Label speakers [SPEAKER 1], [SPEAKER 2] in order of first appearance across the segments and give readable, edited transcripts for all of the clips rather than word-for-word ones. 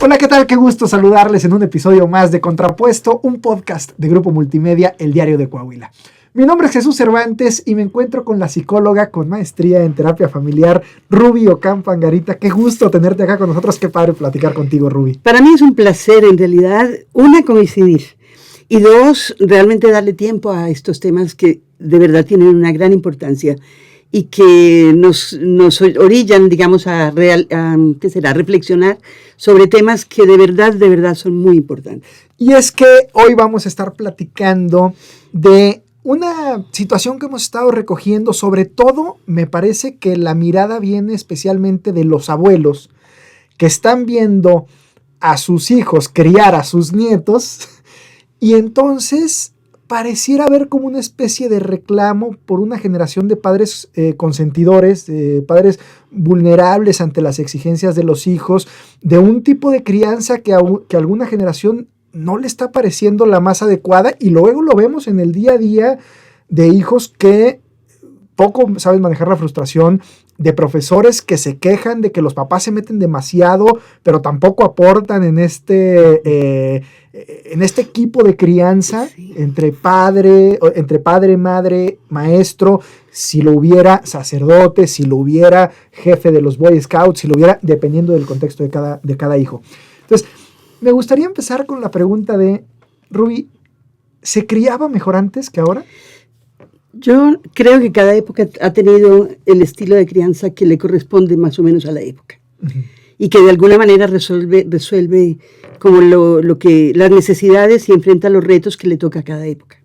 [SPEAKER 1] Hola, ¿qué tal? Qué gusto saludarles en un episodio más de Contrapuesto, un podcast de Grupo Multimedia, El Diario de Coahuila. Mi nombre es Jesús Cervantes y me encuentro con la psicóloga con maestría en terapia familiar, Ruby Ocampo Angarita. Qué gusto tenerte acá con nosotros, qué padre platicar contigo, Ruby.
[SPEAKER 2] Para mí es un placer, en realidad, una, coincidir, y dos, realmente darle tiempo a estos temas que de verdad tienen una gran importancia y que nos orillan, digamos, a reflexionar sobre temas que de verdad son muy importantes.
[SPEAKER 1] Y es que hoy vamos a estar platicando de una situación que hemos estado recogiendo, sobre todo me parece que la mirada viene especialmente de los abuelos que están viendo a sus hijos criar a sus nietos y entonces pareciera haber como una especie de reclamo por una generación de padres consentidores, padres vulnerables ante las exigencias de los hijos, de un tipo de crianza que a alguna generación no le está pareciendo la más adecuada, y luego lo vemos en el día a día de hijos que poco saben manejar la frustración, de profesores que se quejan de que los papás se meten demasiado, pero tampoco aportan en este equipo de crianza, sí, entre padre, madre, maestro, si lo hubiera sacerdote, si lo hubiera jefe de los Boy Scouts, si lo hubiera, dependiendo del contexto de cada hijo. Entonces, me gustaría empezar con la pregunta de, Ruby, ¿se criaba mejor antes que ahora?
[SPEAKER 2] Yo creo que cada época ha tenido el estilo de crianza que le corresponde más o menos a la época. Uh-huh. Y que de alguna manera resuelve como lo que las necesidades y enfrenta los retos que le toca a cada época.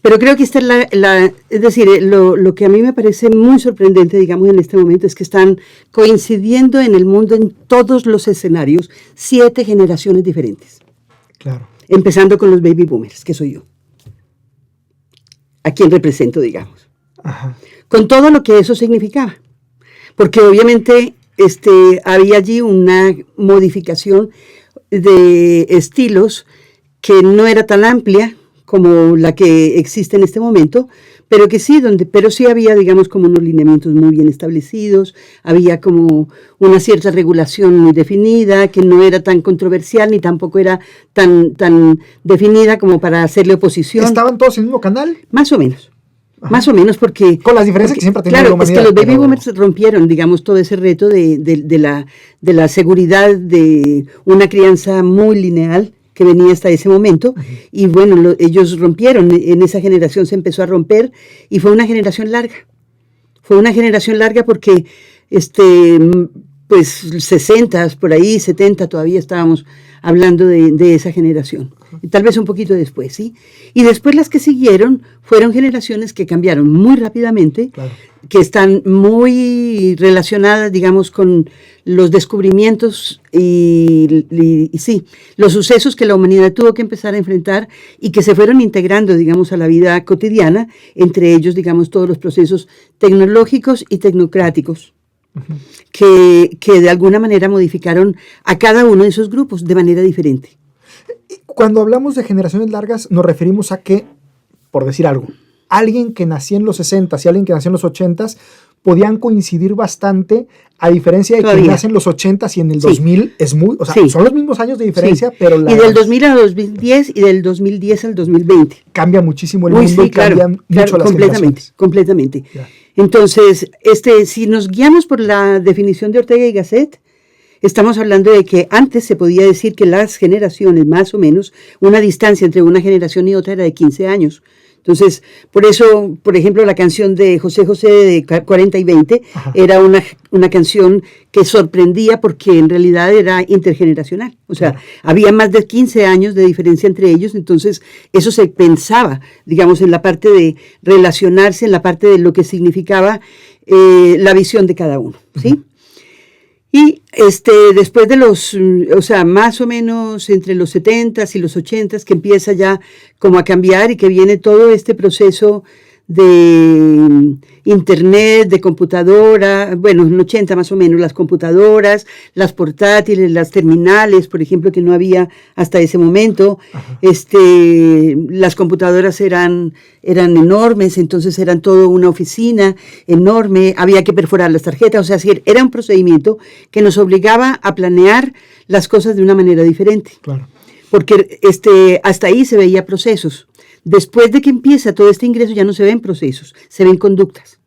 [SPEAKER 2] Pero creo que esta es es decir, lo que a mí me parece muy sorprendente, digamos, en este momento es que están coincidiendo en el mundo, en todos los escenarios, 7 generaciones diferentes.
[SPEAKER 1] Claro.
[SPEAKER 2] Empezando con los baby boomers, que soy yo. A quien represento, digamos.
[SPEAKER 1] Ajá.
[SPEAKER 2] Con todo lo que eso significaba. Porque obviamente había allí una modificación de estilos que no era tan amplia como la que existe en este momento, pero que sí, pero sí había, digamos, como unos lineamientos muy bien establecidos, había como una cierta regulación muy definida, que no era tan controversial, ni tampoco era tan definida como para hacerle oposición.
[SPEAKER 1] ¿Estaban todos en el mismo canal?
[SPEAKER 2] Más o menos. Ajá. Más o menos porque...
[SPEAKER 1] Con las diferencias que siempre ha tenido
[SPEAKER 2] la
[SPEAKER 1] humanidad.
[SPEAKER 2] Claro, es que los baby boomers rompieron, digamos, todo ese reto de la seguridad de una crianza muy lineal que venía hasta ese momento. Uh-huh. Y bueno, ellos rompieron, en esa generación se empezó a romper y fue una generación larga. Fue una generación larga porque, pues, 60, por ahí, 70, todavía estábamos hablando de esa generación. Y tal vez un poquito después, ¿sí? Y después las que siguieron fueron generaciones que cambiaron muy rápidamente, claro, que están muy relacionadas, digamos, con los descubrimientos y sí, los sucesos que la humanidad tuvo que empezar a enfrentar y que se fueron integrando, digamos, a la vida cotidiana, entre ellos, digamos, todos los procesos tecnológicos y tecnocráticos. Uh-huh. que de alguna manera modificaron a cada uno de esos grupos de manera diferente.
[SPEAKER 1] Cuando hablamos de generaciones largas, nos referimos a que, por decir algo, alguien que nació en los 60 y alguien que nació en los 80 podían coincidir bastante, a diferencia de
[SPEAKER 2] todavía
[SPEAKER 1] que nace en los 80 y en el 2000 es muy, o sea,
[SPEAKER 2] sí,
[SPEAKER 1] son los mismos años de diferencia,
[SPEAKER 2] sí,
[SPEAKER 1] pero
[SPEAKER 2] y del 2000 al 2010 y del 2010 al 2020.
[SPEAKER 1] Cambia muchísimo el mundo,
[SPEAKER 2] sí,
[SPEAKER 1] y cambian mucho las generaciones.
[SPEAKER 2] Completamente.
[SPEAKER 1] Yeah.
[SPEAKER 2] Entonces, si nos guiamos por la definición de Ortega y Gasset, estamos hablando de que antes se podía decir que las generaciones, más o menos, una distancia entre una generación y otra era de 15 años. Entonces, por eso, por ejemplo, la canción de José José de 40 y 20 Ajá. era una canción que sorprendía porque en realidad era intergeneracional. O sea, había más de 15 años de diferencia entre ellos, entonces eso se pensaba, digamos, en la parte de relacionarse, en la parte de lo que significaba la visión de cada uno, ¿sí? Uh-huh. Y después de más o menos entre los 70s y los 80s, que empieza ya como a cambiar y que viene todo este proceso de internet, de computadora, bueno, en 80 más o menos, las computadoras, las portátiles, las terminales, por ejemplo, que no había hasta ese momento.
[SPEAKER 1] Ajá.
[SPEAKER 2] Las computadoras eran enormes, entonces eran todo una oficina enorme, había que perforar las tarjetas, o sea, era un procedimiento que nos obligaba a planear las cosas de una manera diferente.
[SPEAKER 1] Claro.
[SPEAKER 2] Porque hasta ahí se veía procesos. Después de que empieza todo este ingreso ya no se ven procesos, se ven conductas.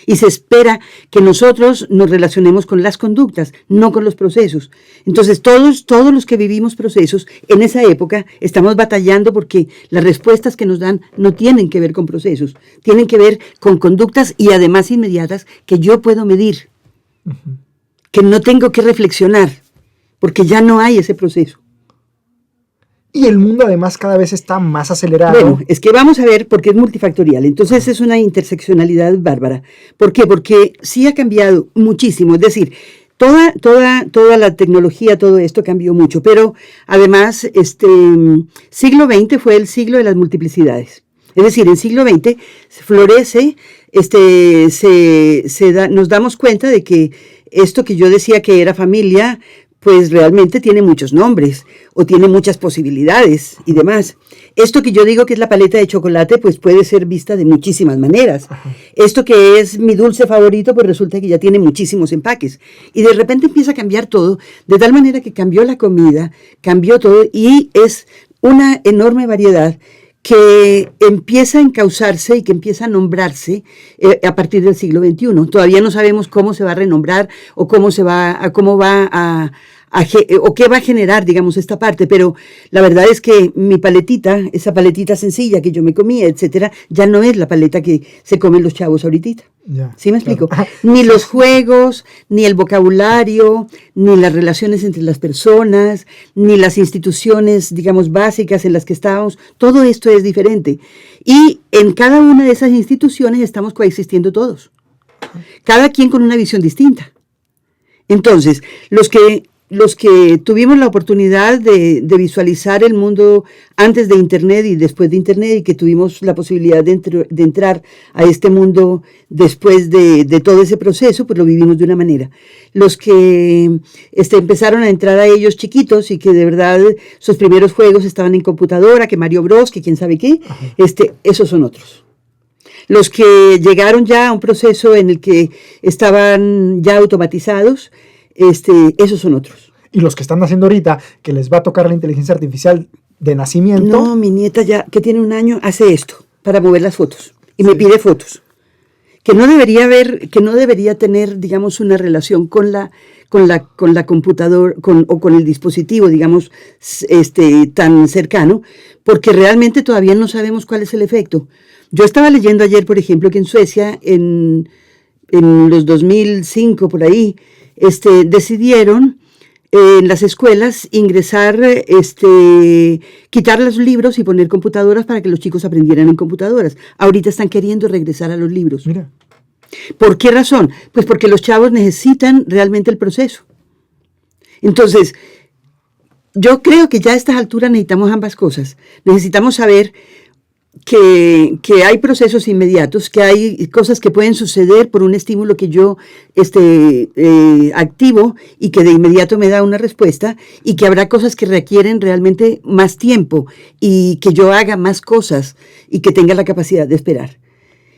[SPEAKER 2] Y se espera que nosotros nos relacionemos con las conductas, no con los procesos. Entonces todos los que vivimos procesos en esa época estamos batallando porque las respuestas que nos dan no tienen que ver con procesos, tienen que ver con conductas y además inmediatas que yo puedo medir, que no tengo que reflexionar, porque ya no hay ese proceso.
[SPEAKER 1] Y el mundo además cada vez está más acelerado.
[SPEAKER 2] Bueno, es que vamos a ver porque es multifactorial. Entonces es una interseccionalidad bárbara. ¿Por qué? Porque sí ha cambiado muchísimo. Es decir, toda la tecnología, todo esto cambió mucho. Pero además, siglo XX fue el siglo de las multiplicidades. Es decir, en siglo XX florece, nos damos cuenta de que esto que yo decía que era familia, pues realmente tiene muchos nombres o tiene muchas posibilidades y demás. Esto que yo digo que es la paleta de chocolate, pues puede ser vista de muchísimas maneras. Ajá. Esto que es mi dulce favorito, pues resulta que ya tiene muchísimos empaques. Y de repente empieza a cambiar todo, de tal manera que cambió la comida, cambió todo y es una enorme variedad que empieza a encauzarse y que empieza a nombrarse a partir del siglo XXI. Todavía no sabemos cómo se va a renombrar o o qué va a generar, digamos, esta parte, pero la verdad es que mi paletita, esa paletita sencilla que yo me comía, etcétera, ya no es la paleta que se comen los chavos ahorita.
[SPEAKER 1] Ya,
[SPEAKER 2] ¿Sí me explico?
[SPEAKER 1] Claro.
[SPEAKER 2] Ni los juegos, ni el vocabulario, ni las relaciones entre las personas, ni las instituciones, digamos, básicas en las que estábamos, todo esto es diferente. Y en cada una de esas instituciones estamos coexistiendo todos, cada quien con una visión distinta. Entonces, los que tuvimos la oportunidad de visualizar el mundo antes de Internet y después de Internet y que tuvimos la posibilidad de entrar a este mundo después de todo ese proceso, pues lo vivimos de una manera. Los que empezaron a entrar a ellos chiquitos y que de verdad sus primeros juegos estaban en computadora, que Mario Bros, que quién sabe qué, esos son otros. Los que llegaron ya a un proceso en el que estaban ya automatizados, esos son otros.
[SPEAKER 1] Y los que están naciendo ahorita, que les va a tocar la inteligencia artificial de nacimiento.
[SPEAKER 2] No, mi nieta ya, que tiene 1 año, hace esto para mover las fotos. Y me pide fotos. Que no debería tener, digamos, una relación con la computadora o con el dispositivo, digamos, tan cercano, porque realmente todavía no sabemos cuál es el efecto. Yo estaba leyendo ayer, por ejemplo, que en Suecia, en los 2005, por ahí, decidieron en las escuelas ingresar, quitar los libros y poner computadoras para que los chicos aprendieran en computadoras. Ahorita están queriendo regresar a los libros.
[SPEAKER 1] Mira.
[SPEAKER 2] ¿Por qué razón? Pues porque los chavos necesitan realmente el proceso. Entonces, yo creo que ya a estas alturas necesitamos ambas cosas. Necesitamos saber que hay procesos inmediatos, que hay cosas que pueden suceder por un estímulo que yo activo y que de inmediato me da una respuesta, y que habrá cosas que requieren realmente más tiempo y que yo haga más cosas y que tenga la capacidad de esperar.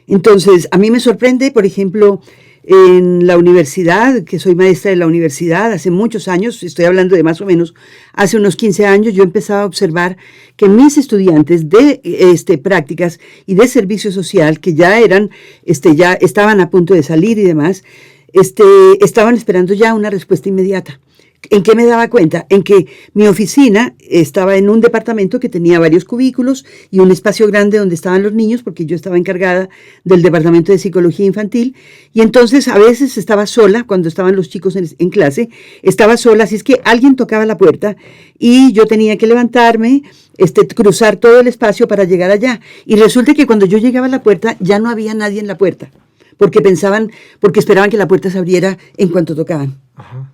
[SPEAKER 2] Entonces, a mí me sorprende, por ejemplo, en la universidad, que soy maestra de la universidad hace muchos años, estoy hablando de más o menos hace unos 15 años, yo empezaba a observar que mis estudiantes de prácticas y de servicio social, que ya ya estaban a punto de salir y demás, estaban esperando ya una respuesta inmediata. ¿En qué me daba cuenta? En que mi oficina estaba en un departamento que tenía varios cubículos y un espacio grande donde estaban los niños, porque yo estaba encargada del departamento de psicología infantil, y entonces a veces estaba sola, cuando estaban los chicos en clase, estaba sola, así es que alguien tocaba la puerta y yo tenía que levantarme, cruzar todo el espacio para llegar allá. Y resulta que cuando yo llegaba a la puerta ya no había nadie en la puerta, porque esperaban que la puerta se abriera en cuanto tocaban.
[SPEAKER 1] Ajá.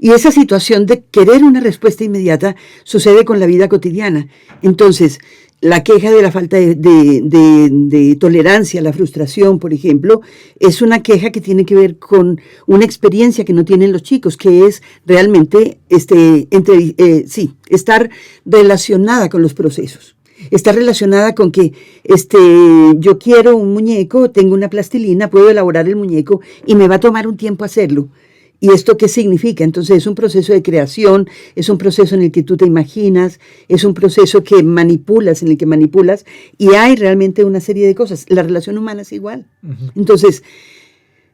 [SPEAKER 2] Y esa situación de querer una respuesta inmediata sucede con la vida cotidiana. Entonces, la queja de la falta de tolerancia, la frustración, por ejemplo, es una queja que tiene que ver con una experiencia que no tienen los chicos, que es realmente estar relacionada con los procesos. Está relacionada con que yo quiero un muñeco, tengo una plastilina, puedo elaborar el muñeco y me va a tomar un tiempo hacerlo. ¿Y esto qué significa? Entonces es un proceso de creación, es un proceso en el que tú te imaginas, es un proceso que manipulas, en el que manipulas, y hay realmente una serie de cosas. La relación humana es igual. Uh-huh. Entonces,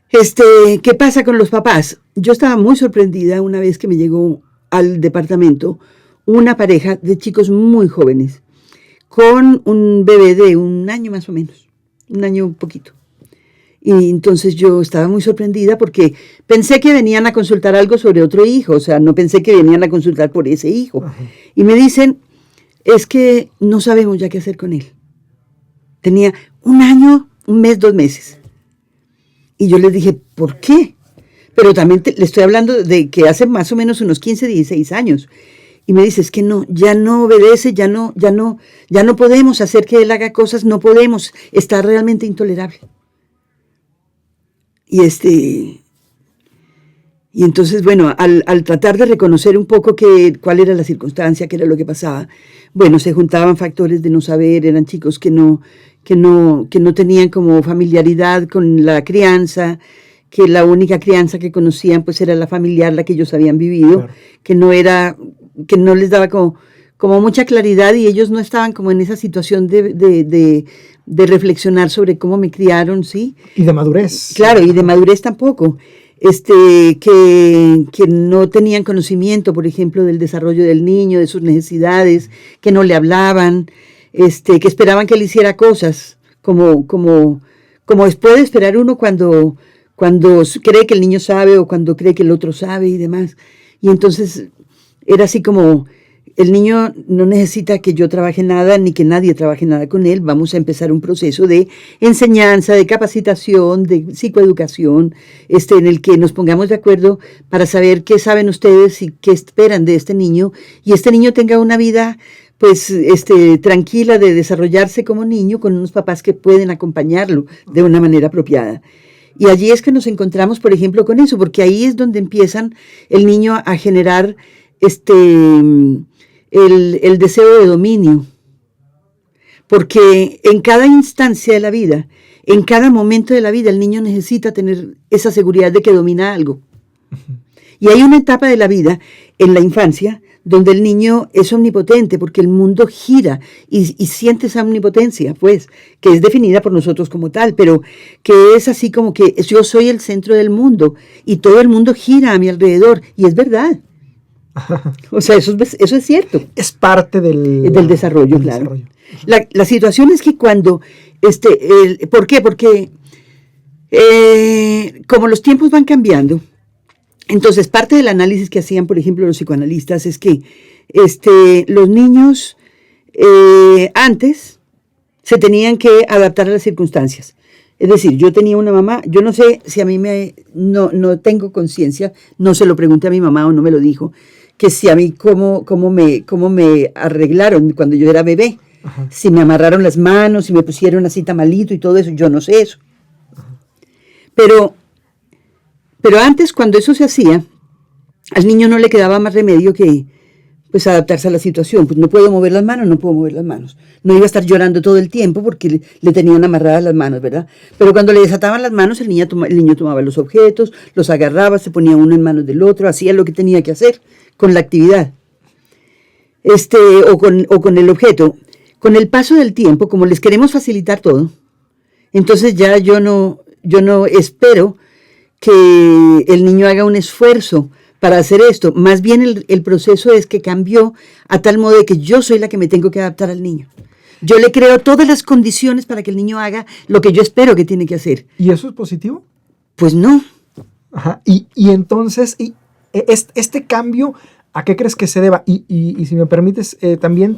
[SPEAKER 2] ¿qué pasa con los papás? Yo estaba muy sorprendida una vez que me llegó al departamento una pareja de chicos muy jóvenes, con un bebé de 1 año más o menos, 1 año un poquito. Y entonces yo estaba muy sorprendida porque pensé que venían a consultar algo sobre otro hijo, o sea, no pensé que venían a consultar por ese hijo. Ajá. Y me dicen, es que no sabemos ya qué hacer con él. Tenía 1 año, 1 mes, 2 meses. Y yo les dije, ¿por qué? Pero también le estoy hablando de que hace más o menos unos 15, 16 años. Y me dice, es que no, ya no obedece, ya no podemos hacer que él haga cosas, no podemos, está realmente intolerable. Y entonces, bueno, al tratar de reconocer un poco cuál era la circunstancia, qué era lo que pasaba, bueno, se juntaban factores de no saber, eran chicos que no tenían como familiaridad con la crianza, que la única crianza que conocían pues era la familiar, la que ellos habían vivido, claro. que no les daba como mucha claridad y ellos no estaban como en esa situación de reflexionar sobre cómo me criaron, ¿sí?
[SPEAKER 1] Y de madurez.
[SPEAKER 2] Claro, y de madurez tampoco. Que no tenían conocimiento, por ejemplo, del desarrollo del niño, de sus necesidades, que no le hablaban, que esperaban que él hiciera cosas, como puede esperar uno cuando cree que el niño sabe o cuando cree que el otro sabe y demás. Y entonces era así como, el niño no necesita que yo trabaje nada, ni que nadie trabaje nada con él. Vamos a empezar un proceso de enseñanza, de capacitación, de psicoeducación, en el que nos pongamos de acuerdo para saber qué saben ustedes y qué esperan de este niño. Y este niño tenga una vida, pues, tranquila de desarrollarse como niño con unos papás que pueden acompañarlo de una manera apropiada. Y allí es que nos encontramos, por ejemplo, con eso, porque ahí es donde empiezan el niño a generar el deseo de dominio, porque en cada instancia de la vida, en cada momento de la vida, el niño necesita tener esa seguridad de que domina algo. Uh-huh. Y hay una etapa de la vida, en la infancia, donde el niño es omnipotente, porque el mundo gira y siente esa omnipotencia, pues, que es definida por nosotros como tal, pero que es así como que yo soy el centro del mundo y todo el mundo gira a mi alrededor, y es verdad. O sea, eso es cierto.
[SPEAKER 1] Es parte del
[SPEAKER 2] desarrollo, claro. Desarrollo. La situación es que cuando, ¿por qué? Porque como los tiempos van cambiando, entonces parte del análisis que hacían, por ejemplo, los psicoanalistas es que los niños antes se tenían que adaptar a las circunstancias. Es decir, yo tenía una mamá, yo no sé si a mí no tengo conciencia, no se lo pregunté a mi mamá o no me lo dijo, que si a mí cómo me arreglaron cuando yo era bebé. Ajá. Si me amarraron las manos, si me pusieron así tamalito y todo eso, yo no sé eso. Ajá. Pero antes, cuando eso se hacía, al niño no le quedaba más remedio que pues adaptarse a la situación. Pues no puedo mover las manos, no puedo mover las manos. No iba a estar llorando todo el tiempo porque le tenían amarradas las manos, ¿verdad? Pero cuando le desataban las manos, el niño tomaba los objetos, los agarraba, se ponía uno en manos del otro, hacía lo que tenía que hacer con la actividad, o con el objeto. Con el paso del tiempo, como les queremos facilitar todo, entonces ya yo no espero que el niño haga un esfuerzo para hacer esto. Más bien el proceso es que cambió a tal modo de que yo soy la que me tengo que adaptar al niño. Yo le creo todas las condiciones para que el niño haga lo que yo espero que tiene que hacer.
[SPEAKER 1] ¿Y eso es positivo?
[SPEAKER 2] Pues no.
[SPEAKER 1] Ajá. Y entonces, este cambio, ¿a qué crees que se deba? Y si me permites, también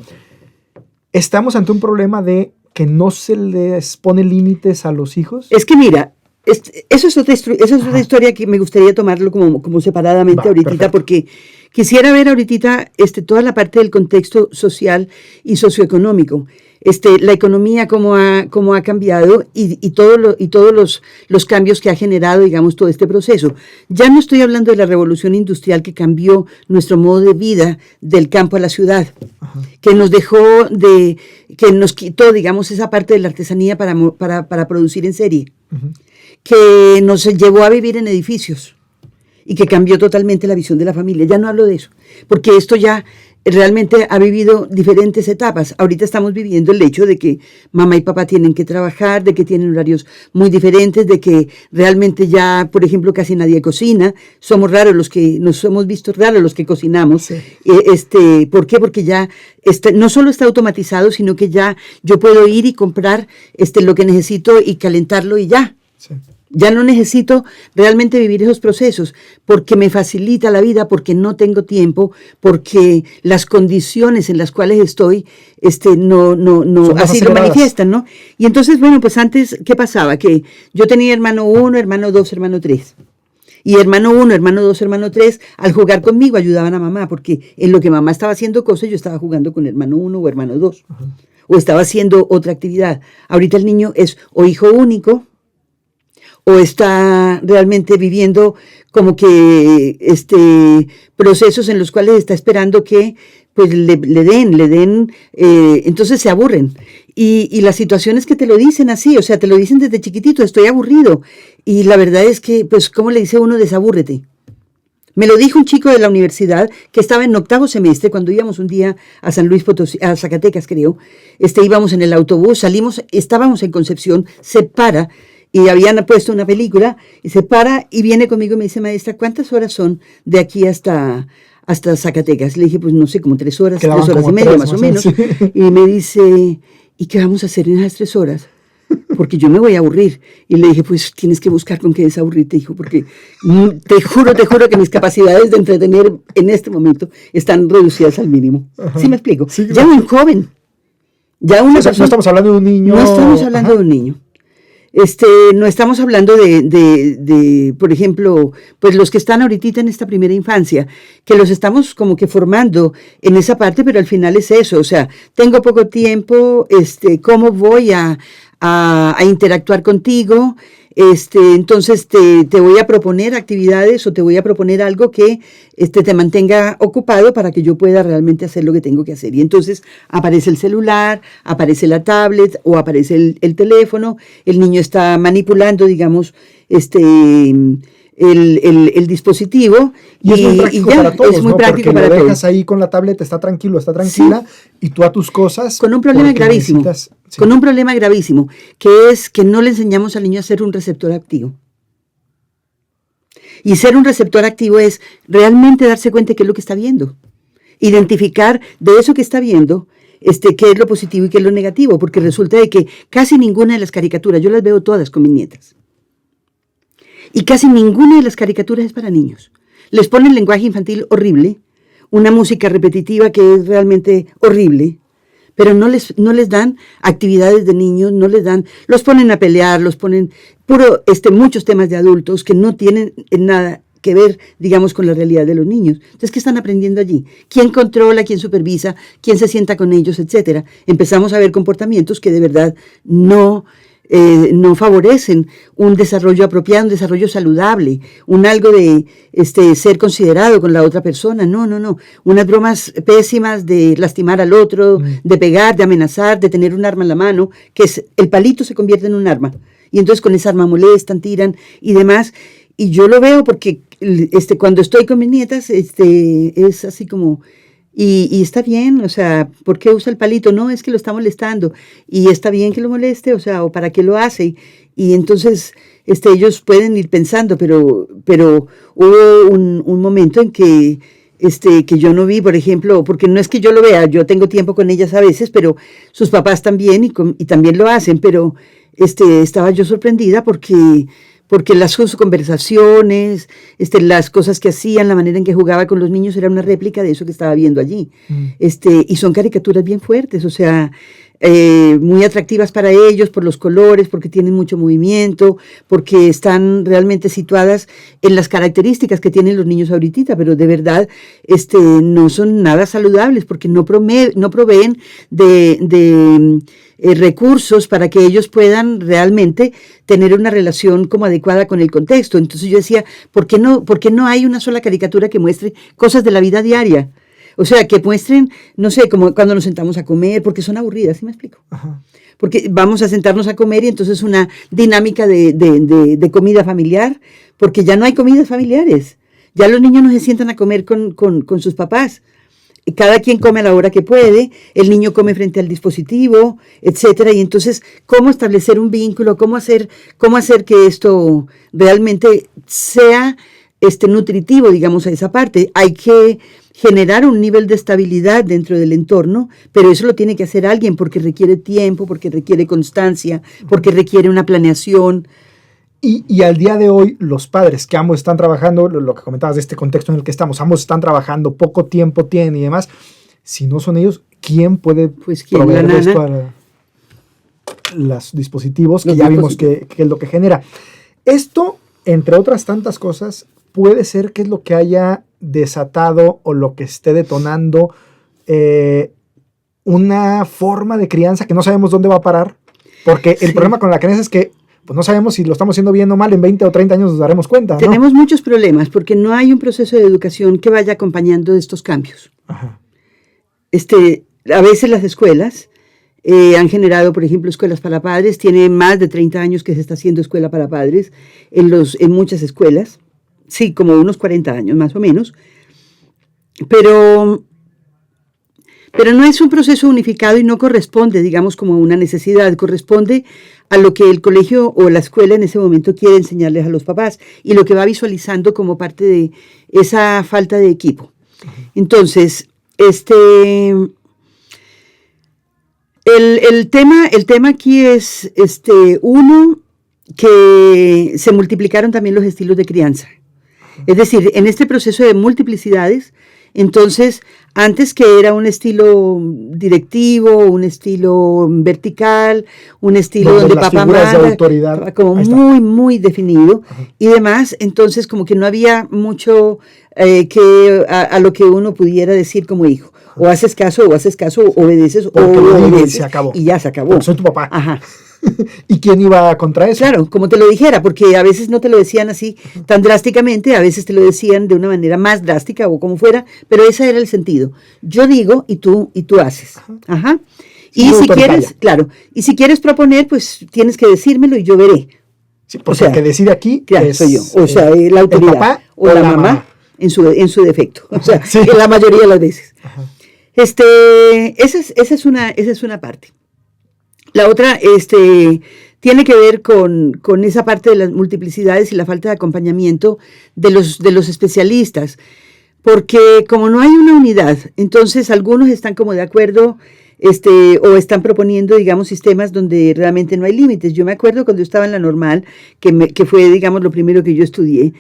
[SPEAKER 1] estamos ante un problema de que no se les pone límites a los hijos.
[SPEAKER 2] Es que mira, Eso es otra historia que me gustaría tomarlo como separadamente ahorita, perfecto. Porque quisiera ver ahorita toda la parte del contexto social y socioeconómico. La economía cómo ha cambiado y todos los cambios que ha generado, digamos, todo este proceso. Ya no estoy hablando de la revolución industrial que cambió nuestro modo de vida del campo a la ciudad, ajá, que nos quitó, digamos, esa parte de la artesanía para producir en serie, uh-huh, que nos llevó a vivir en edificios y que cambió totalmente la visión de la familia. Ya no hablo de eso, porque esto ya realmente ha vivido diferentes etapas. Ahorita estamos viviendo el hecho de que mamá y papá tienen que trabajar, de que tienen horarios muy diferentes, de que realmente ya, por ejemplo, casi nadie cocina. Somos raros nos hemos visto raros los que cocinamos. Sí. ¿Por qué? Porque ya no solo está automatizado, sino que ya yo puedo ir y comprar lo que necesito y calentarlo y ya. Sí. Ya no necesito realmente vivir esos procesos porque me facilita la vida, porque no tengo tiempo, porque las condiciones en las cuales estoy no así lo manifiestan, ¿no? Y entonces, bueno, pues antes, ¿qué pasaba? Que yo tenía hermano 1, hermano 2, hermano 3. Y hermano 1, hermano 2, hermano 3, al jugar conmigo ayudaban a mamá, porque en lo que mamá estaba haciendo cosas, yo estaba jugando con hermano 1 o hermano 2. Uh-huh. O estaba haciendo otra actividad. Ahorita el niño es o hijo único, o está realmente viviendo como que procesos en los cuales está esperando que pues le den, entonces se aburren. Y las situaciones que te lo dicen así, o sea, te lo dicen desde chiquitito, estoy aburrido. Y la verdad es que, pues, ¿cómo le dice uno desabúrrete? Me lo dijo un chico de la universidad que estaba en 8º semestre cuando íbamos un día a San Luis Potosí, a Zacatecas creo, íbamos en el autobús, estábamos en Concepción, se para, y habían puesto una película, y se para y viene conmigo y me dice, maestra, ¿cuántas horas son de aquí hasta Zacatecas? Le dije, pues no sé, como 3 horas,
[SPEAKER 1] quedaban
[SPEAKER 2] 3 horas y media más o menos. Sí. Y me dice, ¿y qué vamos a hacer en esas 3 horas? Porque yo me voy a aburrir. Y le dije, pues tienes que buscar con qué desaburrirte, hijo, porque te juro que mis capacidades de entretener en este momento están reducidas al mínimo. Ajá. ¿Sí me explico? Sí, ya un joven, ya una persona.
[SPEAKER 1] No estamos hablando de un niño.
[SPEAKER 2] No estamos hablando de un niño. No estamos hablando de, por ejemplo, pues los que están ahorita en esta primera infancia, que los estamos como que formando en esa parte, pero al final es eso, o sea, tengo poco tiempo, ¿cómo voy a interactuar contigo? Entonces te voy a proponer actividades o te voy a proponer algo que te mantenga ocupado para que yo pueda realmente hacer lo que tengo que hacer. Y entonces aparece el celular, aparece la tablet o aparece el teléfono, el niño está manipulando, digamos, el dispositivo.
[SPEAKER 1] Y es muy práctico para todos,
[SPEAKER 2] es muy práctico
[SPEAKER 1] para
[SPEAKER 2] todos.
[SPEAKER 1] Lo dejas ahí con la tablet, está tranquilo, está tranquila, sí, y tú a tus cosas.
[SPEAKER 2] Con un problema gravísimo, sí, con un problema gravísimo, que es que no le enseñamos al niño a ser un receptor activo. Y ser un receptor activo es realmente darse cuenta de qué es lo que está viendo. Identificar de eso que está viendo, qué es lo positivo y qué es lo negativo, porque resulta de que casi ninguna de las caricaturas, yo las veo todas con mis nietas, y casi ninguna de las caricaturas es para niños. Les ponen lenguaje infantil horrible, una música repetitiva que es realmente horrible, pero no les dan actividades de niños, los ponen a pelear, los ponen muchos temas de adultos que no tienen nada que ver, digamos, con la realidad de los niños. Entonces, ¿qué están aprendiendo allí? ¿Quién controla, quién supervisa, quién se sienta con ellos, etcétera? Empezamos a ver comportamientos que de verdad no favorecen un desarrollo apropiado, un desarrollo saludable, algo de ser considerado con la otra persona. No. Unas bromas pésimas de lastimar al otro, de pegar, de amenazar, de tener un arma en la mano, que el palito se convierte en un arma. Y entonces con esa arma molestan, tiran y demás. Y yo lo veo porque cuando estoy con mis nietas, es así como... Y está bien, o sea, ¿por qué usa el palito? No, es que lo está molestando. Y está bien que lo moleste, o sea, ¿o para qué lo hace? Y entonces ellos pueden ir pensando, pero hubo un momento en que yo no vi, por ejemplo, porque no es que yo lo vea, yo tengo tiempo con ellas a veces, pero sus papás también y también lo hacen, pero estaba yo sorprendida porque sus conversaciones, las cosas que hacían, la manera en que jugaba con los niños era una réplica de eso que estaba viendo allí. Y son caricaturas bien fuertes, o sea, muy atractivas para ellos por los colores, porque tienen mucho movimiento, porque están realmente situadas en las características que tienen los niños ahorita, pero de verdad no son nada saludables porque no proveen de recursos para que ellos puedan realmente tener una relación como adecuada con el contexto. Entonces yo decía, ¿por qué no hay una sola caricatura que muestre cosas de la vida diaria? O sea, que muestren, no sé, como cuando nos sentamos a comer, porque son aburridas, ¿sí me explico?
[SPEAKER 1] Ajá.
[SPEAKER 2] Porque vamos a sentarnos a comer y entonces una dinámica de comida familiar, porque ya no hay comidas familiares. Ya los niños no se sientan a comer con sus papás. Cada quien come a la hora que puede, el niño come frente al dispositivo, etcétera. Y entonces, ¿cómo establecer un vínculo? ¿Cómo hacer que esto realmente sea nutritivo, digamos, a esa parte? Hay que generar un nivel de estabilidad dentro del entorno, pero eso lo tiene que hacer alguien porque requiere tiempo, porque requiere constancia, porque requiere una planeación.
[SPEAKER 1] Y al día de hoy, los padres que ambos están trabajando, lo que comentabas de este contexto en el que estamos, ambos están trabajando, poco tiempo tienen y demás, si no son ellos, ¿quién puede proveer esto a los dispositivos que ya vimos que es lo que genera? Esto, entre otras tantas cosas, puede ser que es lo que haya desatado o lo que esté detonando una forma de crianza que no sabemos dónde va a parar, porque el problema con la crianza es que pues no sabemos si lo estamos haciendo bien o mal, en 20 o 30 años nos daremos cuenta, ¿no?
[SPEAKER 2] Tenemos muchos problemas porque no hay un proceso de educación que vaya acompañando estos cambios.
[SPEAKER 1] Ajá.
[SPEAKER 2] A veces las escuelas han generado, por ejemplo, escuelas para padres. Tiene más de 30 años que se está haciendo escuela para padres en muchas escuelas. Sí, como unos 40 años más o menos. Pero no es un proceso unificado y no corresponde, digamos, como a una necesidad. Corresponde a lo que el colegio o la escuela en ese momento quiere enseñarles a los papás y lo que va visualizando como parte de esa falta de equipo. Entonces, el tema aquí es, uno, que se multiplicaron también los estilos de crianza. Es decir, en este proceso de multiplicidades, entonces, antes que era un estilo directivo, un estilo vertical, un estilo donde papá manda, como muy, muy definido. Ajá. Y demás, entonces como que no había mucho a lo que uno pudiera decir como hijo. O haces caso, obedeces, o obedeces,
[SPEAKER 1] se acabó.
[SPEAKER 2] Y ya se acabó.
[SPEAKER 1] Porque soy tu papá.
[SPEAKER 2] Ajá.
[SPEAKER 1] ¿Y quién iba contra eso?
[SPEAKER 2] Claro, como te lo dijera, porque a veces no te lo decían así tan drásticamente, a veces te lo decían de una manera más drástica o como fuera, pero ese era el sentido. Yo digo y tú haces. Ajá. Y si quieres, claro, y si quieres proponer, pues tienes que decírmelo y yo veré.
[SPEAKER 1] Sí, porque el que decide aquí
[SPEAKER 2] soy yo. O sea, la autoridad.
[SPEAKER 1] El papá
[SPEAKER 2] o la mamá en su defecto. O sea,
[SPEAKER 1] sí.
[SPEAKER 2] En la mayoría de las veces. Ajá. Esa es una parte. La otra tiene que ver con esa parte de las multiplicidades y la falta de acompañamiento de los especialistas, porque como no hay una unidad, entonces algunos están como de acuerdo o están proponiendo, digamos, sistemas donde realmente no hay límites. Yo me acuerdo cuando yo estaba en la normal, que fue, digamos, lo primero que yo estudié,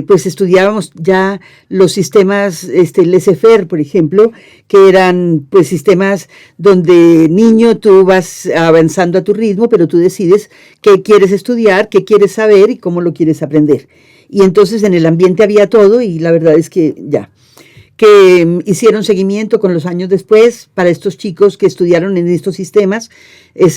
[SPEAKER 2] pues estudiábamos ya los sistemas laissez-faire, por ejemplo, que eran pues sistemas donde niño tú vas avanzando a tu ritmo, pero tú decides qué quieres estudiar, qué quieres saber y cómo lo quieres aprender. Y entonces en el ambiente había todo y la verdad es que que hicieron seguimiento con los años después para estos chicos que estudiaron en estos sistemas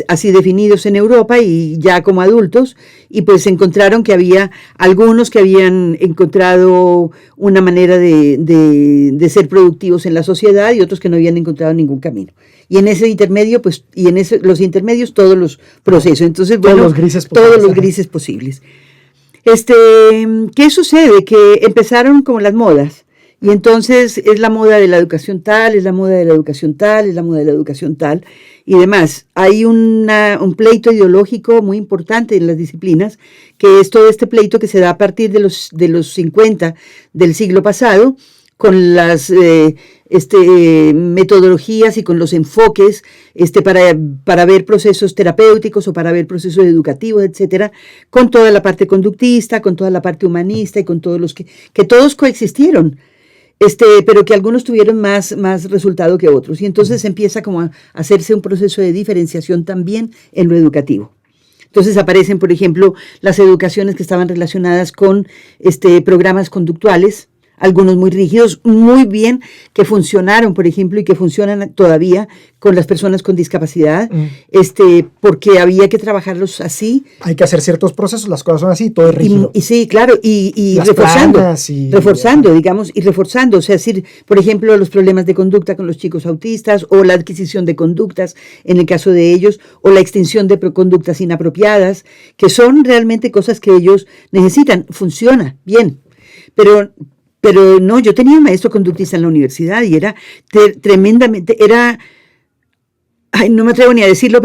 [SPEAKER 2] así definidos en Europa y ya como adultos, y pues encontraron que había algunos que habían encontrado una manera de ser productivos en la sociedad y otros que no habían encontrado ningún camino. Y en ese intermedio, pues, los intermedios, todos los procesos. Entonces, bueno, todos los grises posibles. ¿Qué sucede? Que empezaron como las modas. Y entonces es la moda de la educación tal, es la moda de la educación tal, es la moda de la educación tal y demás. Hay un pleito ideológico muy importante en las disciplinas, que es todo este pleito que se da a partir de los 50 del siglo pasado, con las metodologías y con los enfoques para ver procesos terapéuticos o para ver procesos educativos, etcétera, con toda la parte conductista, con toda la parte humanista y con todos los que todos coexistieron. pero que algunos tuvieron más resultado que otros. Y entonces empieza como a hacerse un proceso de diferenciación también en lo educativo. Entonces aparecen, por ejemplo, las educaciones que estaban relacionadas con programas conductuales, algunos muy rígidos, muy bien, que funcionaron, por ejemplo, y que funcionan todavía con las personas con discapacidad, porque había que trabajarlos así.
[SPEAKER 1] Hay que hacer ciertos procesos, las cosas son así, todo es rígido.
[SPEAKER 2] Y sí, claro, y reforzando, o sea, decir, por ejemplo, los problemas de conducta con los chicos autistas, o la adquisición de conductas, en el caso de ellos, o la extinción de conductas inapropiadas, que son realmente cosas que ellos necesitan. Funciona bien, pero no, yo tenía un maestro conductista en la universidad y era tremendamente, no me atrevo ni a decirlo,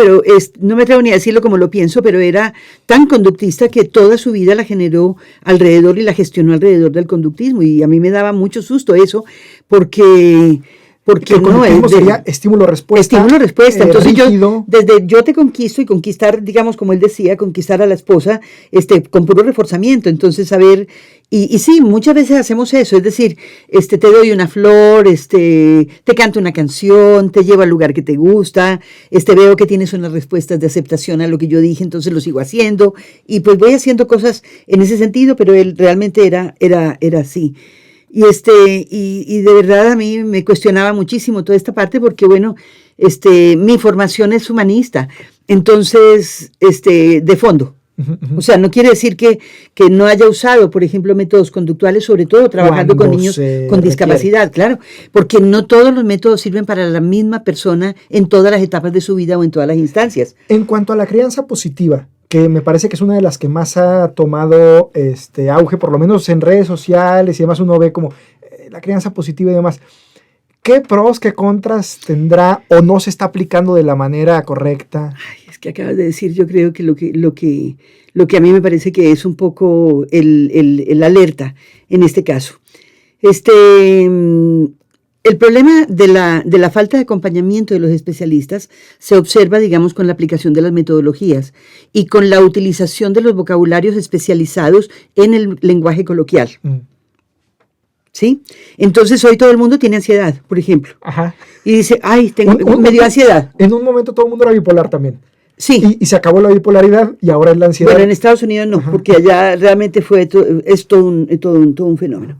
[SPEAKER 2] no me atrevo ni a decirlo como lo pienso, pero era tan conductista que toda su vida la generó alrededor y la gestionó alrededor del conductismo, y a mí me daba mucho susto eso, porque
[SPEAKER 1] el conductismo sería estímulo-respuesta.
[SPEAKER 2] Estímulo-respuesta. Entonces yo te conquisto, y conquistar, digamos, como él decía, conquistar a la esposa, con puro reforzamiento. Entonces, saber, y sí, muchas veces hacemos eso, es decir, te doy una flor, te canto una canción, te llevo al lugar que te gusta, veo que tienes unas respuestas de aceptación a lo que yo dije, entonces lo sigo haciendo, y pues voy haciendo cosas en ese sentido, pero él realmente era así. Y de verdad a mí me cuestionaba muchísimo toda esta parte, porque bueno, mi formación es humanista, entonces, de fondo. O sea, no quiere decir que no haya usado, por ejemplo, métodos conductuales, sobre todo trabajando con niños con discapacidad, claro, porque no todos los métodos sirven para la misma persona en todas las etapas de su vida o en todas las instancias.
[SPEAKER 1] En cuanto a la crianza positiva, que me parece que es una de las que más ha tomado auge, por lo menos en redes sociales, y además uno ve como la crianza positiva y demás. ¿Qué pros, qué contras tendrá o no se está aplicando de la manera correcta?
[SPEAKER 2] Ay, es que acabas de decir, yo creo que lo que a mí me parece que es un poco el alerta en este caso. El problema de la falta de acompañamiento de los especialistas se observa, digamos, con la aplicación de las metodologías y con la utilización de los vocabularios especializados en el lenguaje coloquial. ¿Sí? Entonces hoy todo el mundo tiene ansiedad, por ejemplo.
[SPEAKER 1] Ajá.
[SPEAKER 2] Y dice, ay, me dio ansiedad.
[SPEAKER 1] En un momento todo el mundo era bipolar también.
[SPEAKER 2] Sí.
[SPEAKER 1] Y se acabó la bipolaridad y ahora es la ansiedad.
[SPEAKER 2] Bueno, en Estados Unidos no, porque allá realmente es todo un fenómeno.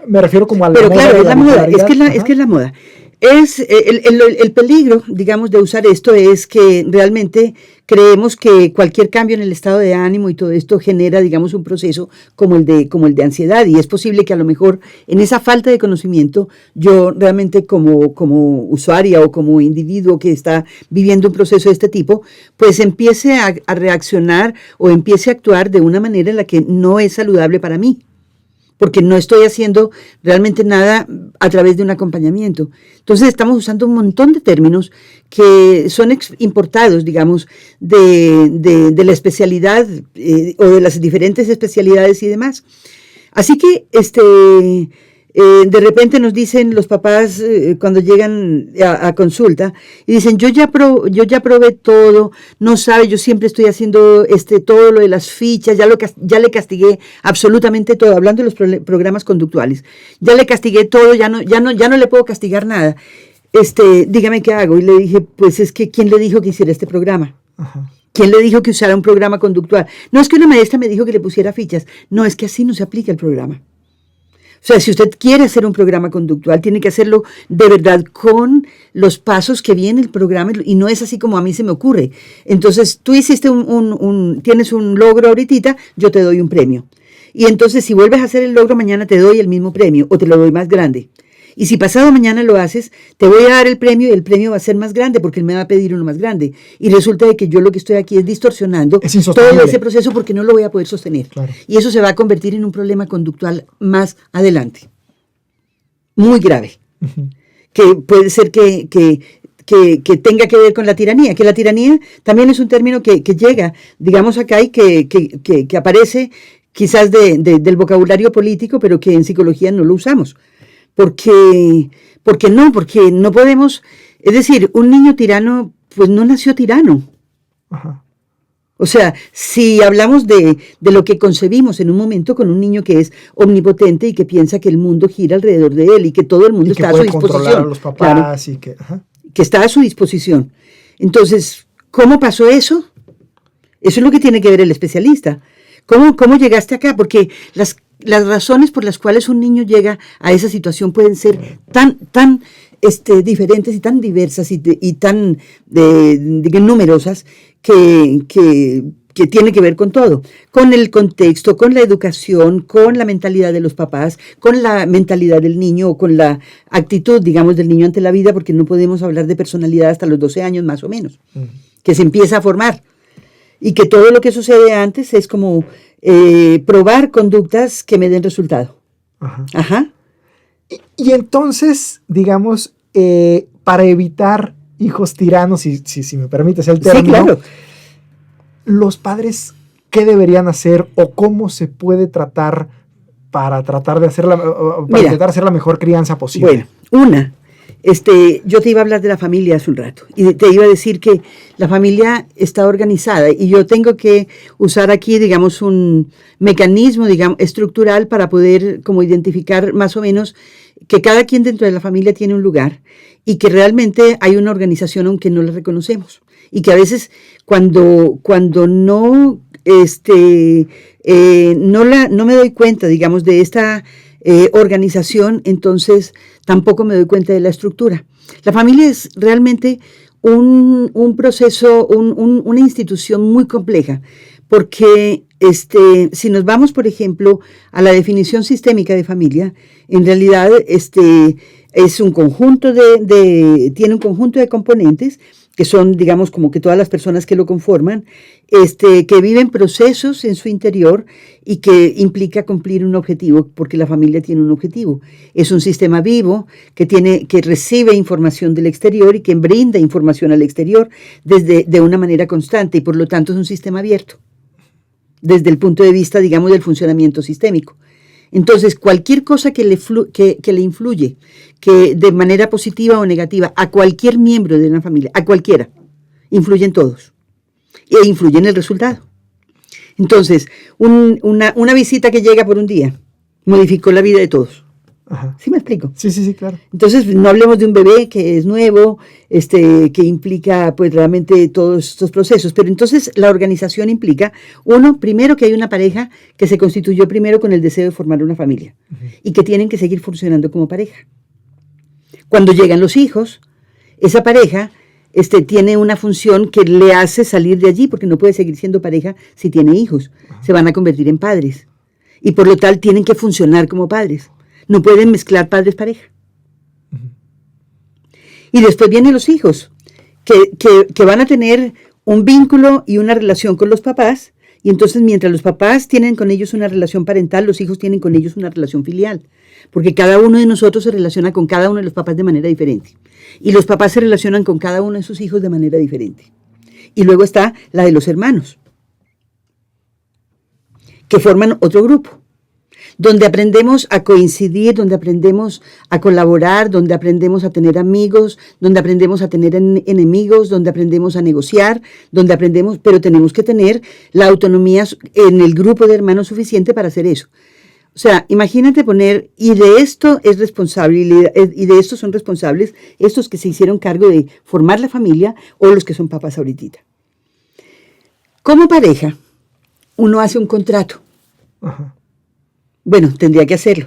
[SPEAKER 1] Me refiero como a la
[SPEAKER 2] Pero
[SPEAKER 1] moda.
[SPEAKER 2] Pero claro, es la moda, es que es la moda. El peligro, digamos, de usar esto es que realmente creemos que cualquier cambio en el estado de ánimo y todo esto genera, digamos, un proceso como el de ansiedad, y es posible que a lo mejor en esa falta de conocimiento yo realmente como usuaria o como individuo que está viviendo un proceso de este tipo, pues empiece a reaccionar o empiece a actuar de una manera en la que no es saludable para mí, porque no estoy haciendo realmente nada a través de un acompañamiento. Entonces estamos usando un montón de términos que son importados, digamos, de la especialidad o de las diferentes especialidades y demás. Así que de repente nos dicen los papás cuando llegan a consulta y dicen, yo ya probé todo, no sabe, yo siempre estoy haciendo todo lo de las fichas, ya le castigué absolutamente todo, hablando de los programas conductuales, ya le castigué todo, ya no le puedo castigar nada. Dígame qué hago. Y le dije, pues es que ¿quién le dijo que hiciera este programa?
[SPEAKER 1] Ajá.
[SPEAKER 2] ¿Quién le dijo que usara un programa conductual? No es que una maestra me dijo que le pusiera fichas, no, es que así no se aplica el programa. O sea, si usted quiere hacer un programa conductual, tiene que hacerlo de verdad con los pasos que viene el programa, y no es así como a mí se me ocurre. Entonces, tú hiciste tienes un logro ahorita, yo te doy un premio. Y entonces, si vuelves a hacer el logro, mañana te doy el mismo premio o te lo doy más grande. Y si pasado mañana lo haces, te voy a dar el premio y el premio va a ser más grande porque él me va a pedir uno más grande. Y resulta de que yo lo que estoy aquí es distorsionando todo ese proceso porque no lo voy a poder sostener.
[SPEAKER 1] Claro.
[SPEAKER 2] Y eso se va a convertir en un problema conductual más adelante. Muy grave. Uh-huh. Que puede ser que tenga que ver con la tiranía. Que la tiranía también es un término que llega, digamos acá, y que aparece quizás del vocabulario político, pero que en psicología no lo usamos. Porque no podemos, es decir, un niño tirano, pues no nació tirano.
[SPEAKER 1] Ajá.
[SPEAKER 2] O sea, si hablamos de lo que concebimos en un momento con un niño que es omnipotente y que piensa que el mundo gira alrededor de él y que todo el mundo está a su disposición.
[SPEAKER 1] Controlar a los papás, claro, y que... Ajá.
[SPEAKER 2] Que está a su disposición. Entonces, ¿cómo pasó eso? Eso es lo que tiene que ver el especialista. ¿Cómo llegaste acá? Porque las razones por las cuales un niño llega a esa situación pueden ser tan diferentes y tan diversas y tan numerosas que tiene que ver con todo, con el contexto, con la educación, con la mentalidad de los papás, con la mentalidad del niño o con la actitud, digamos, del niño ante la vida, porque no podemos hablar de personalidad hasta los 12 años más o menos, que se empieza a formar y que todo lo que sucede antes es como probar conductas que me den resultado.
[SPEAKER 1] Ajá.
[SPEAKER 2] Ajá.
[SPEAKER 1] Y entonces, digamos, para evitar hijos tiranos, si me permites el término,
[SPEAKER 2] sí, claro.
[SPEAKER 1] Los padres, ¿qué deberían hacer o cómo se puede tratar para tratar de hacer intentar hacer la mejor crianza posible?
[SPEAKER 2] Bueno, yo te iba a hablar de la familia hace un rato y te iba a decir que la familia está organizada y yo tengo que usar aquí, digamos, un mecanismo, digamos, estructural para poder como identificar más o menos que cada quien dentro de la familia tiene un lugar y que realmente hay una organización aunque no la reconocemos. Y que a veces cuando no me doy cuenta, digamos, de esta organización, entonces tampoco me doy cuenta de la estructura. La familia es realmente un proceso, una institución muy compleja, porque si nos vamos, por ejemplo, a la definición sistémica de familia, en realidad es un conjunto tiene un conjunto de componentes que son, digamos, como que todas las personas que lo conforman, que viven procesos en su interior y que implica cumplir un objetivo, porque la familia tiene un objetivo. Es un sistema vivo que recibe información del exterior y que brinda información al exterior de una manera constante y por lo tanto es un sistema abierto, desde el punto de vista, digamos, del funcionamiento sistémico. Entonces, cualquier cosa que le influye, que de manera positiva o negativa, a cualquier miembro de una familia, a cualquiera, influyen todos e influyen en el resultado. Entonces, una visita que llega por un día modificó la vida de todos.
[SPEAKER 1] Ajá.
[SPEAKER 2] ¿Sí me explico?
[SPEAKER 1] Sí, claro.
[SPEAKER 2] Entonces, no hablemos de un bebé que es nuevo, que implica pues realmente todos estos procesos, pero entonces la organización implica, primero que hay una pareja que se constituyó primero con el deseo de formar una familia y que tienen que seguir funcionando como pareja. Cuando llegan los hijos, esa pareja tiene una función que le hace salir de allí porque no puede seguir siendo pareja si tiene hijos, se van a convertir en padres y por lo tal tienen que funcionar como padres. No pueden mezclar padres-pareja. Y después vienen los hijos, que van a tener un vínculo y una relación con los papás, y entonces mientras los papás tienen con ellos una relación parental, los hijos tienen con ellos una relación filial, porque cada uno de nosotros se relaciona con cada uno de los papás de manera diferente, y los papás se relacionan con cada uno de sus hijos de manera diferente. Y luego está la de los hermanos, que forman otro grupo, donde aprendemos a coincidir, donde aprendemos a colaborar, donde aprendemos a tener amigos, donde aprendemos a tener enemigos, donde aprendemos a negociar, pero tenemos que tener la autonomía en el grupo de hermanos suficiente para hacer eso. O sea, imagínate y de esto es responsable, y de esto son responsables estos que se hicieron cargo de formar la familia o los que son papás ahorita. Como pareja, uno hace un contrato.
[SPEAKER 1] Ajá.
[SPEAKER 2] Bueno, tendría que hacerlo.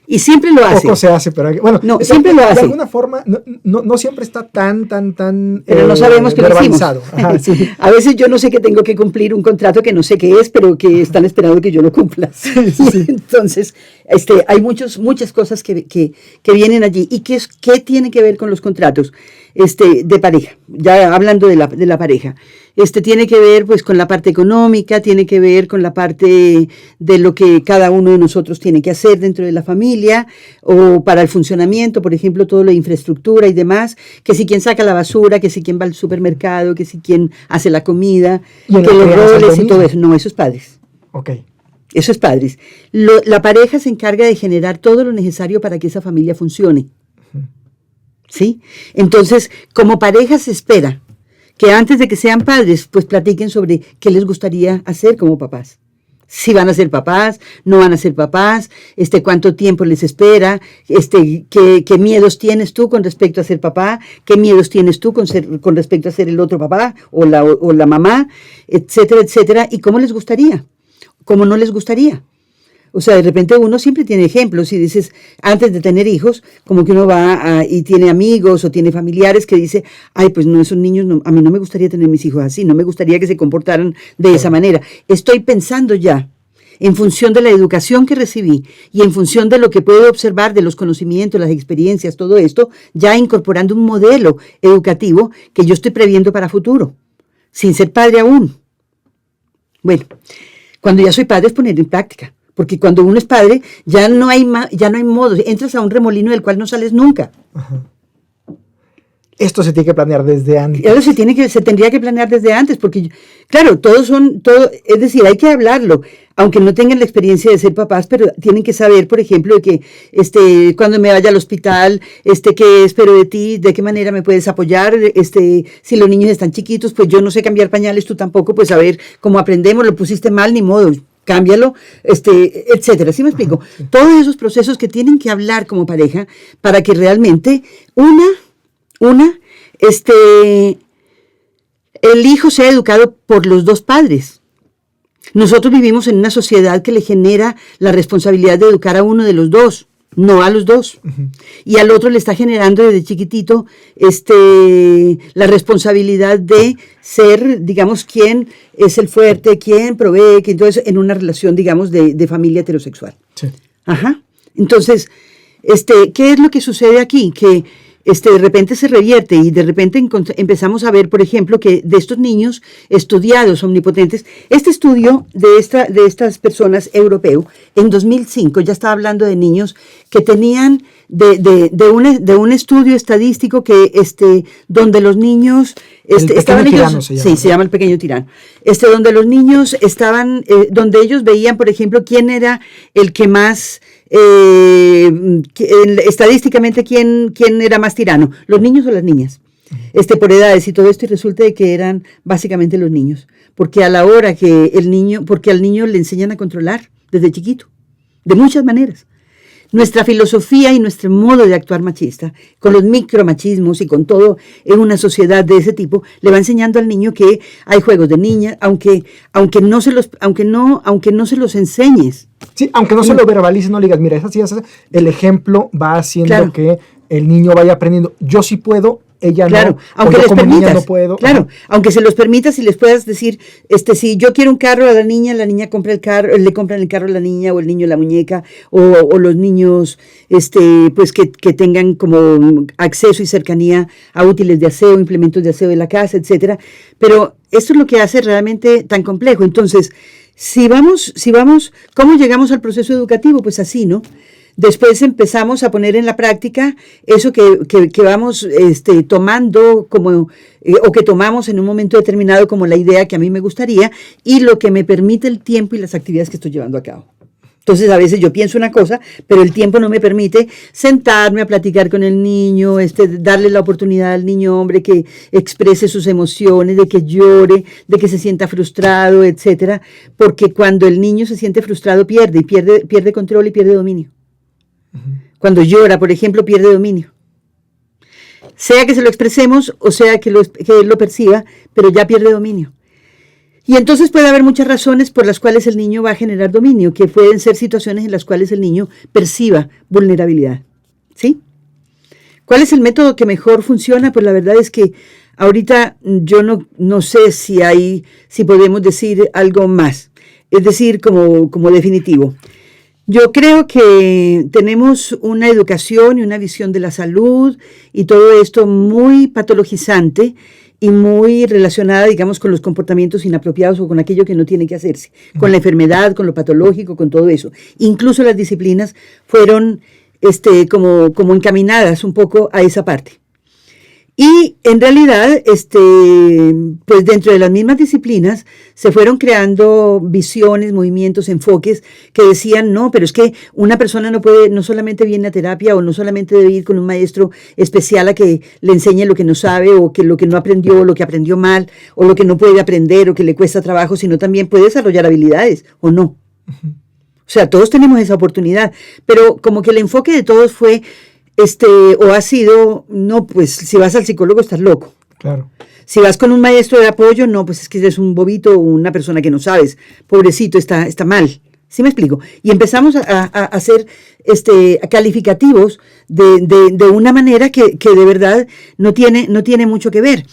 [SPEAKER 2] Y siempre lo hace.
[SPEAKER 1] Poco se hace, pero bueno,
[SPEAKER 2] siempre lo hace.
[SPEAKER 1] De alguna forma, no siempre está tan
[SPEAKER 2] pero no sabemos que
[SPEAKER 1] verbalizado. Ajá,
[SPEAKER 2] sí. A veces yo no sé que tengo que cumplir un contrato que no sé qué es, pero que están esperando que yo lo cumpla.
[SPEAKER 1] Sí.
[SPEAKER 2] Entonces, hay muchas cosas que vienen allí. ¿Y qué tiene que ver con los contratos de pareja? Ya hablando de la pareja. Tiene que ver pues con la parte económica, tiene que ver con la parte de lo que cada uno de nosotros tiene que hacer dentro de la familia o para el funcionamiento, por ejemplo, todo lo de infraestructura y demás, que si quien saca la basura, que si quien va al supermercado, que si quien hace la comida, que los roles y todo eso. No, eso es padres.
[SPEAKER 1] Ok.
[SPEAKER 2] Eso es padres. La pareja se encarga de generar todo lo necesario para que esa familia funcione. ¿Sí? Entonces, como pareja se espera que antes de que sean padres, pues platiquen sobre qué les gustaría hacer como papás. Si van a ser papás, no van a ser papás, cuánto tiempo les espera, qué miedos tienes tú con respecto a ser papá, qué miedos tienes tú con respecto a ser el otro papá o la mamá, etcétera, etcétera, y cómo les gustaría, cómo no les gustaría. O sea, de repente uno siempre tiene ejemplos y dices, antes de tener hijos, como que uno va y tiene amigos o tiene familiares que dice, ay, pues no, esos niños, no, a mí no me gustaría tener mis hijos así, no me gustaría que se comportaran de esa manera. Estoy pensando ya, en función de la educación que recibí y en función de lo que puedo observar, de los conocimientos, las experiencias, todo esto, ya incorporando un modelo educativo que yo estoy previendo para futuro, sin ser padre aún. Bueno, cuando ya soy padre es poner en práctica. Porque cuando uno es padre, ya no hay modo. Entras a un remolino del cual no sales nunca.
[SPEAKER 1] Ajá. Esto se tiene que planear desde antes.
[SPEAKER 2] Claro, se tendría que planear desde antes, porque, claro, es decir, hay que hablarlo, aunque no tengan la experiencia de ser papás, pero tienen que saber, por ejemplo, de que cuando me vaya al hospital, qué espero de ti, de qué manera me puedes apoyar, si los niños están chiquitos, pues yo no sé cambiar pañales, tú tampoco, pues a ver cómo aprendemos, lo pusiste mal, ni modo. Cámbialo, etcétera. ¿Sí me explico? Sí. Todos esos procesos que tienen que hablar como pareja para que realmente el hijo sea educado por los dos padres. Nosotros vivimos en una sociedad que le genera la responsabilidad de educar a uno de los dos, no a los dos. Uh-huh. Y al otro le está generando desde chiquitito la responsabilidad de ser, digamos, quién es el fuerte, quién provee, que entonces en una relación, digamos, de familia heterosexual.
[SPEAKER 1] Sí.
[SPEAKER 2] Ajá. Entonces, ¿qué es lo que sucede aquí? Que de repente se revierte y de repente empezamos a ver, por ejemplo, que de estos niños estudiados, omnipotentes, este estudio de estas personas europeo, en 2005 ya estaba hablando de niños que tenían de un estudio estadístico que donde los niños estaban ellos, se llama el pequeño tirano, donde los niños estaban, donde ellos veían, por ejemplo, quién era el que más estadísticamente quién era más tirano, los niños o las niñas, por edades y todo esto, y resulta de que eran básicamente los niños, porque porque al niño le enseñan a controlar desde chiquito, de muchas maneras. Nuestra filosofía y nuestro modo de actuar machista, con los micromachismos y con todo en una sociedad de ese tipo, le va enseñando al niño que hay juegos de niña, aunque no se los enseñes.
[SPEAKER 1] Sí, aunque no se lo verbalices, no le digas, mira, esa sí, el ejemplo va haciendo que el niño vaya aprendiendo. Yo sí puedo, ella
[SPEAKER 2] claro,
[SPEAKER 1] no.
[SPEAKER 2] Aunque les
[SPEAKER 1] como
[SPEAKER 2] permitas,
[SPEAKER 1] niña no puedo.
[SPEAKER 2] Claro, aunque se los permitas y les puedas decir, si yo quiero un carro a la niña compra el carro, le compran el carro a la niña, o el niño la muñeca, o los niños, pues que tengan como acceso y cercanía a útiles de aseo, implementos de aseo de la casa, etcétera. Pero esto es lo que hace realmente tan complejo. Entonces, si vamos, ¿cómo llegamos al proceso educativo? Pues así, ¿no? Después empezamos a poner en la práctica eso que vamos tomando como, o que tomamos en un momento determinado como la idea que a mí me gustaría y lo que me permite el tiempo y las actividades que estoy llevando a cabo. Entonces a veces yo pienso una cosa, pero el tiempo no me permite sentarme a platicar con el niño, darle la oportunidad al niño hombre que exprese sus emociones, de que llore, de que se sienta frustrado, etcétera, porque cuando el niño se siente frustrado pierde control y pierde dominio. Cuando llora, por ejemplo, pierde dominio. Sea que se lo expresemos o sea que él lo perciba, pero ya pierde dominio. Y entonces puede haber muchas razones por las cuales el niño va a generar dominio, que pueden ser situaciones en las cuales el niño perciba vulnerabilidad. ¿Sí? ¿Cuál es el método que mejor funciona? Pues la verdad es que ahorita yo no sé si podemos decir algo más, es decir, como definitivo. Yo creo que tenemos una educación y una visión de la salud y todo esto muy patologizante y muy relacionada, digamos, con los comportamientos inapropiados o con aquello que no tiene que hacerse, con la enfermedad, con lo patológico, con todo eso. Incluso las disciplinas fueron como encaminadas un poco a esa parte. Y en realidad, pues dentro de las mismas disciplinas se fueron creando visiones, movimientos, enfoques que decían, no, pero es que una persona no solamente viene a terapia o no solamente debe ir con un maestro especial a que le enseñe lo que no sabe o que lo que no aprendió o lo que aprendió mal o lo que no puede aprender o que le cuesta trabajo, sino también puede desarrollar habilidades o no. Uh-huh. O sea, todos tenemos esa oportunidad, pero como que el enfoque de todos fue, o ha sido, no, pues si vas al psicólogo estás loco.
[SPEAKER 1] Claro.
[SPEAKER 2] Si vas con un maestro de apoyo, no, pues es que eres un bobito o una persona que no sabes, pobrecito, está mal. ¿Sí me explico? Y empezamos a hacer calificativos de una manera que de verdad no tiene mucho que ver.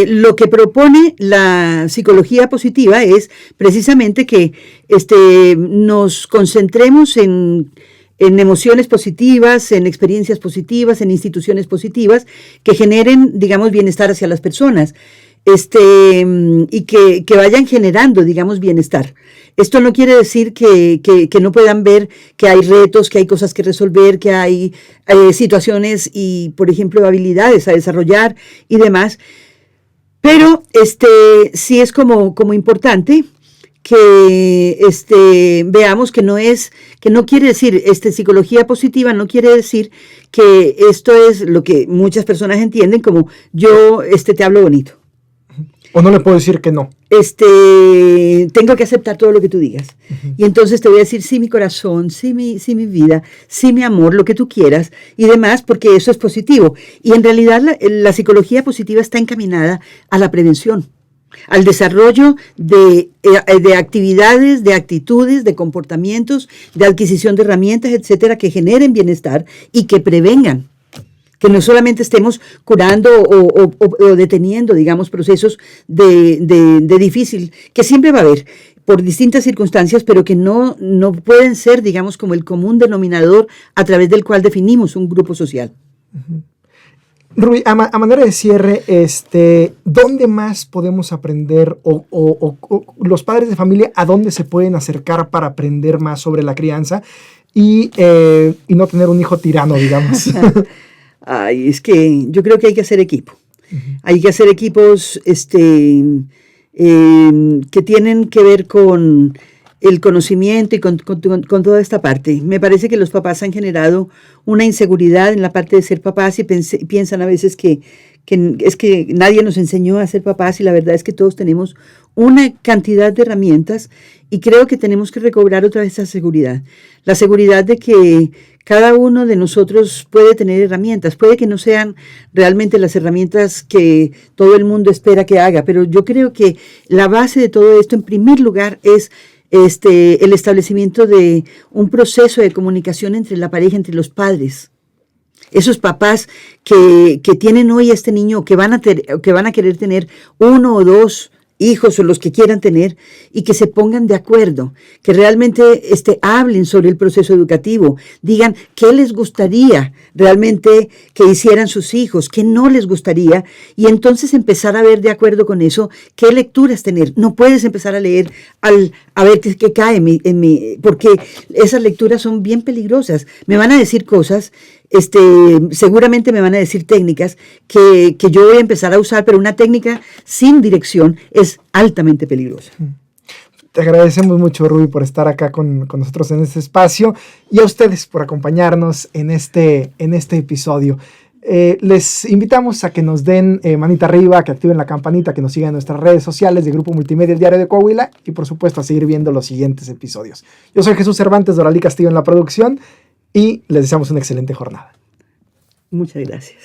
[SPEAKER 2] Lo que propone la psicología positiva es precisamente que nos concentremos en emociones positivas, en experiencias positivas, en instituciones positivas que generen, digamos, bienestar hacia las personas, y que vayan generando, digamos, bienestar. Esto no quiere decir que no puedan ver que hay retos, que hay cosas que resolver, que hay situaciones y, por ejemplo, habilidades a desarrollar y demás. Pero sí es como importante que veamos que no quiere decir, psicología positiva no quiere decir que esto es lo que muchas personas entienden como yo te hablo bonito.
[SPEAKER 1] O no le puedo decir que no.
[SPEAKER 2] Tengo que aceptar todo lo que tú digas. Uh-huh. Y entonces te voy a decir sí mi corazón, sí mi vida, sí mi amor, lo que tú quieras y demás, porque eso es positivo. Y en realidad la psicología positiva está encaminada a la prevención, al desarrollo de actividades, de actitudes, de comportamientos, de adquisición de herramientas, etcétera, que generen bienestar y que prevengan. Que no solamente estemos curando o deteniendo, digamos, procesos de difícil, que siempre va a haber por distintas circunstancias, pero que no pueden ser, digamos, como el común denominador a través del cual definimos un grupo social.
[SPEAKER 1] Uh-huh. Rubí, a manera de cierre, ¿dónde más podemos aprender o los padres de familia a dónde se pueden acercar para aprender más sobre la crianza y no tener un hijo tirano, digamos?
[SPEAKER 2] Ay, es que yo creo que hay que hacer equipo. Uh-huh. Hay que hacer equipos que tienen que ver con el conocimiento y con toda esta parte. Me parece que los papás han generado una inseguridad en la parte de ser papás y piensan a veces que es que nadie nos enseñó a ser papás y la verdad es que todos tenemos una cantidad de herramientas y creo que tenemos que recobrar otra vez esa seguridad. La seguridad de que cada uno de nosotros puede tener herramientas. Puede que no sean realmente las herramientas que todo el mundo espera que haga, pero yo creo que la base de todo esto, en primer lugar, es el establecimiento de un proceso de comunicación entre la pareja, entre los padres. Esos papás que tienen hoy a este niño, que van a querer tener uno o dos hijos o los que quieran tener y que se pongan de acuerdo, que realmente hablen sobre el proceso educativo, digan qué les gustaría realmente que hicieran sus hijos, qué no les gustaría y entonces empezar a ver de acuerdo con eso qué lecturas tener. No puedes empezar a leer a ver qué cae en mí, porque esas lecturas son bien peligrosas. Me van a decir cosas, seguramente me van a decir técnicas que yo voy a empezar a usar, pero una técnica sin dirección es altamente peligrosa.
[SPEAKER 1] Te agradecemos mucho, Rubí, por estar acá con nosotros en este espacio y a ustedes por acompañarnos en este episodio. Les invitamos a que nos den manita arriba, que activen la campanita, que nos sigan en nuestras redes sociales de Grupo Multimedia El Diario de Coahuila y por supuesto a seguir viendo los siguientes episodios. Yo soy Jesús Cervantes, Doralí Castillo en la producción y les deseamos una excelente jornada.
[SPEAKER 2] Muchas gracias.